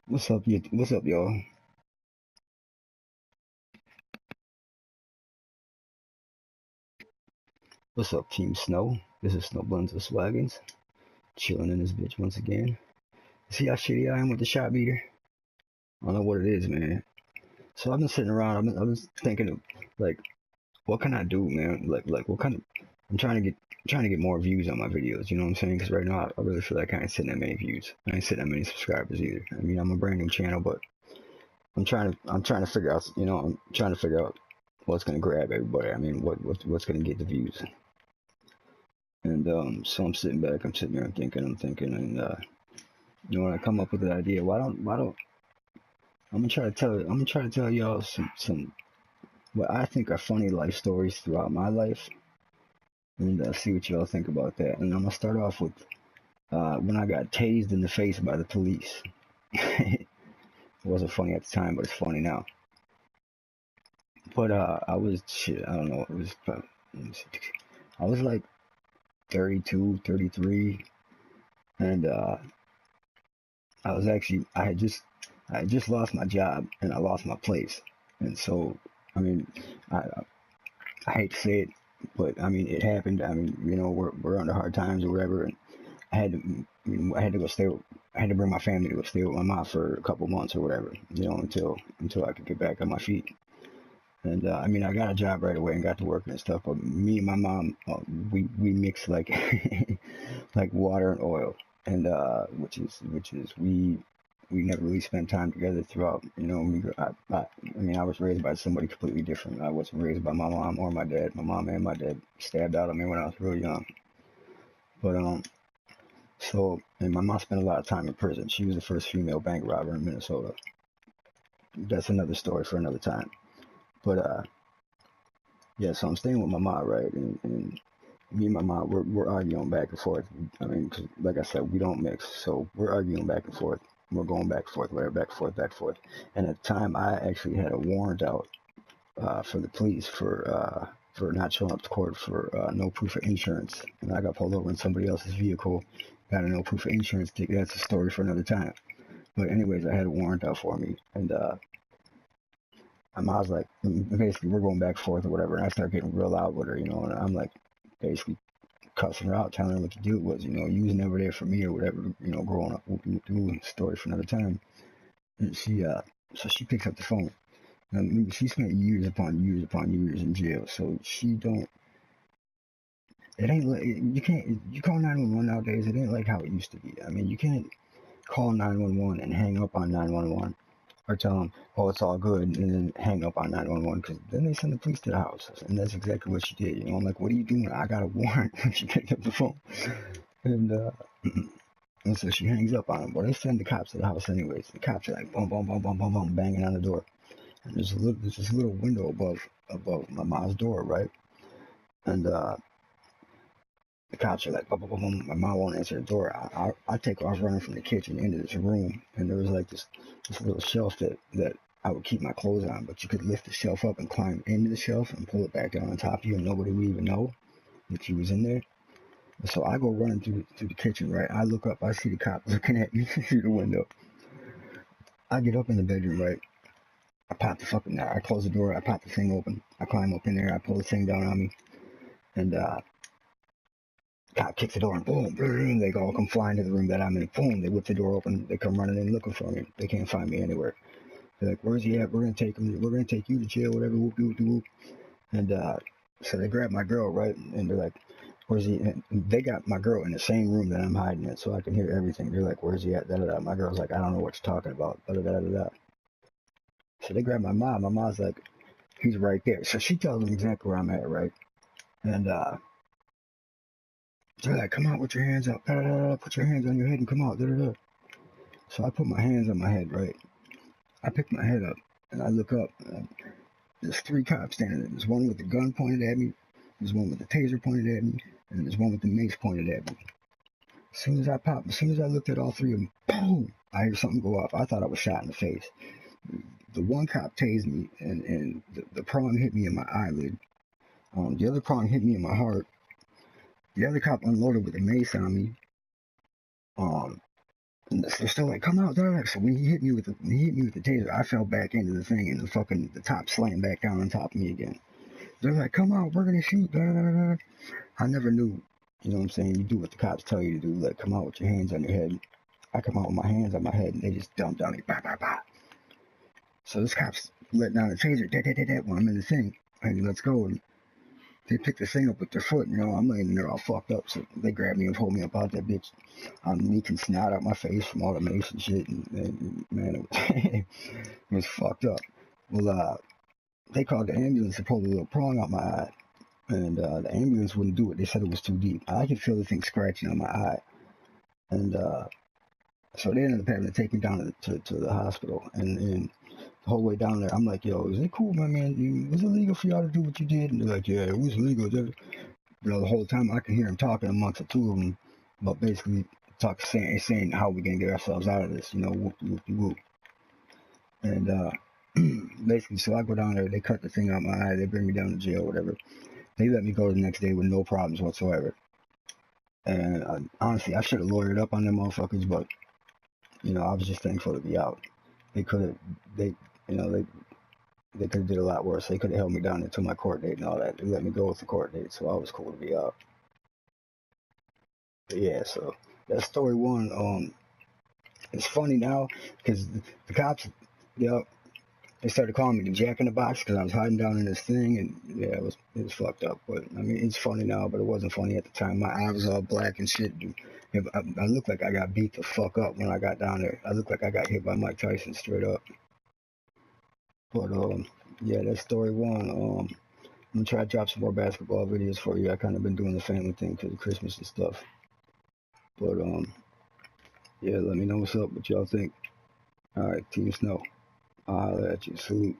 What's up, you? What's up, y'all? What's up, Team Snow? This is Snow Buns of Swaggins, chilling in this bitch once again. See how shitty I am with the shot meter? I don't know what it is, man. So I've been sitting around. I've been thinking of like, what can I do, man? Like, what kind of? I'm trying to get more views on my videos. You know what I'm saying? Because right now, I really feel like I ain't sitting that many views. I ain't sitting that many subscribers either. I mean, I'm a brand new channel, but I'm trying to figure out. I'm trying to figure out what's gonna grab everybody. I mean, what's gonna get the views. And so I'm sitting back, I'm sitting there, I'm thinking, and when I come up with an idea, why don't I'm gonna try to tell y'all some what I think are funny life stories throughout my life, and see what y'all think about that. And I'm gonna start off with when I got tased in the face by the police. It wasn't funny at the time, but it's funny now. But I was shit, I don't know, it was I was like 32, 33, and I was actually I had just lost my job and I lost my place, and so I mean I I hate to say it, but I mean it happened. I mean we're under hard times or whatever, and I had to go stay. I had to bring my family to go stay with my mom for a couple months or whatever, until I could get back on my feet. And I mean I got a job right away and got to work and stuff, but me and my mom we mix like like water and oil, and which is we never really spent time together throughout. I mean, I was raised by somebody completely different. I wasn't raised by my mom or my dad. My mom and my dad stabbed out of me when I was real young. But and my mom spent a lot of time in prison. She was the first female bank robber in Minnesota. That's another story for another time. But yeah, so I'm staying with my mom, right? And me and my mom, we're arguing back and forth. I mean, 'cause like I said, we don't mix, so we're arguing back and forth. We're going back and forth, whatever, back and forth, back and forth. And at the time, I actually had a warrant out for the police for not showing up to court for no proof of insurance. And I got pulled over in somebody else's vehicle, got a no proof of insurance ticket. That's a story for another time. But anyways, I had a warrant out for me, and I was like, basically, we're going back and forth or whatever. And I started getting real loud with her, and I'm like, basically cussing her out, telling her what the deal was. You was never there for me or whatever. Growing up, story for another time. And so she picks up the phone. Now, she spent years upon years in jail, so she don't. It ain't like you call 911 nowadays. It ain't like how it used to be. I mean, you can't call 911 and hang up on 911 or tell them, oh, it's all good, and then hang up on 911 because then they send the police to the house, and that's exactly what she did. I'm like, what are you doing? I got a warrant. She picked up the phone, and and so she hangs up on him. Well, they send the cops to the house anyways. The cops are like, boom, boom, boom, boom, boom, boom, banging on the door, and there's this little window above my mom's door, right? And the cops are like, boom, boom, boom, boom. My mom won't answer the door. I take off running from the kitchen into this room, and there was like this little shelf that I would keep my clothes on, but you could lift the shelf up and climb into the shelf and pull it back down on top of you, and nobody would even know that you was in there. And so I go running through the kitchen, right? I look up, I see the cop looking at me through the window. I get up in the bedroom, right? I close the door, I pop the thing open, I climb up in there, I pull the thing down on me, and cop kicks the door and boom, boom, they all come flying to the room that I'm in. Boom, they whip the door open, they come running in looking for me. They can't find me anywhere. They're like, where's he at? We're gonna take him. We're gonna take you to jail, whatever. Whoop, whoop, whoop. And so they grab my girl, right? And they're like, where's he? And they got my girl in the same room that I'm hiding in, so I can hear everything. They're like, where's he at? Da da da. My girl's like, I don't know what you're talking about. Da da da da da. So they grab my mom. My mom's like, he's right there. So she tells them exactly where I'm at, right? And they're like, come out with your hands up. Da da da da. Put your hands on your head and come out. Da da da. So I put my hands on my head, right? I pick my head up and I look up. There's three cops standing there. There's one with the gun pointed at me, there's one with the taser pointed at me, and there's one with the mace pointed at me. As soon as I looked at all three of them, boom! I hear something go off. I thought I was shot in the face. The one cop tased me, and the prong hit me in my eyelid. The other prong hit me in my heart. The other cop unloaded with a mace on me. Um, And they're still like, come out, Derek. So when he hit me with the taser, I fell back into the thing, and the top slammed back down on top of me again. They're like, come out, we're gonna shoot. Da, da, da, da. I never knew, you know what I'm saying? You do what the cops tell you to do, like come out with your hands on your head. I come out with my hands on my head, and they just dump down, like, bah, bah, bah. So this cop's letting down the taser, when I'm in the thing, and let's go. And they pick the thing up with their foot, you know, I'm laying there all fucked up, so they grab me and pull me up out that bitch. I'm leaking snot out my face from all the mace and shit, and man, it was fucked up. Well, they called the ambulance to pull a little prong out my eye, and the ambulance wouldn't do it. They said it was too deep. I could feel the thing scratching on my eye, and so they ended up having to take me down to the hospital, and the whole way down there, I'm like, yo, is it cool, my man? Was it legal for y'all to do what you did? And they're like, yeah, it was legal. You know, the whole time I could hear them talking amongst the two of them, but basically saying how we gonna get ourselves out of this, you know, whoop, whoop, whoop. And basically, so I go down there, they cut the thing out my eye, they bring me down to jail, whatever. They let me go the next day with no problems whatsoever. And honestly, I should have lawyered up on them motherfuckers, but you know, I was just thankful to be out. They could have, you know, they could have did a lot worse. They could have held me down until my court date and all that. They let me go with the court date, so I was cool to be out. But yeah, so that's story one. It's funny now because the cops, they started calling me the Jack in the Box because I was hiding down in this thing, and yeah, it was fucked up. But I mean, it's funny now, but it wasn't funny at the time. My eye was all black and shit. I looked like I got beat the fuck up when I got down there. I looked like I got hit by Mike Tyson straight up. But yeah, that's story one. I'm gonna try to drop some more basketball videos for you. I kind of been doing the family thing because of Christmas and stuff. But yeah, let me know what's up, what y'all think. All right, Team Snow. I'll holler at you. Salute.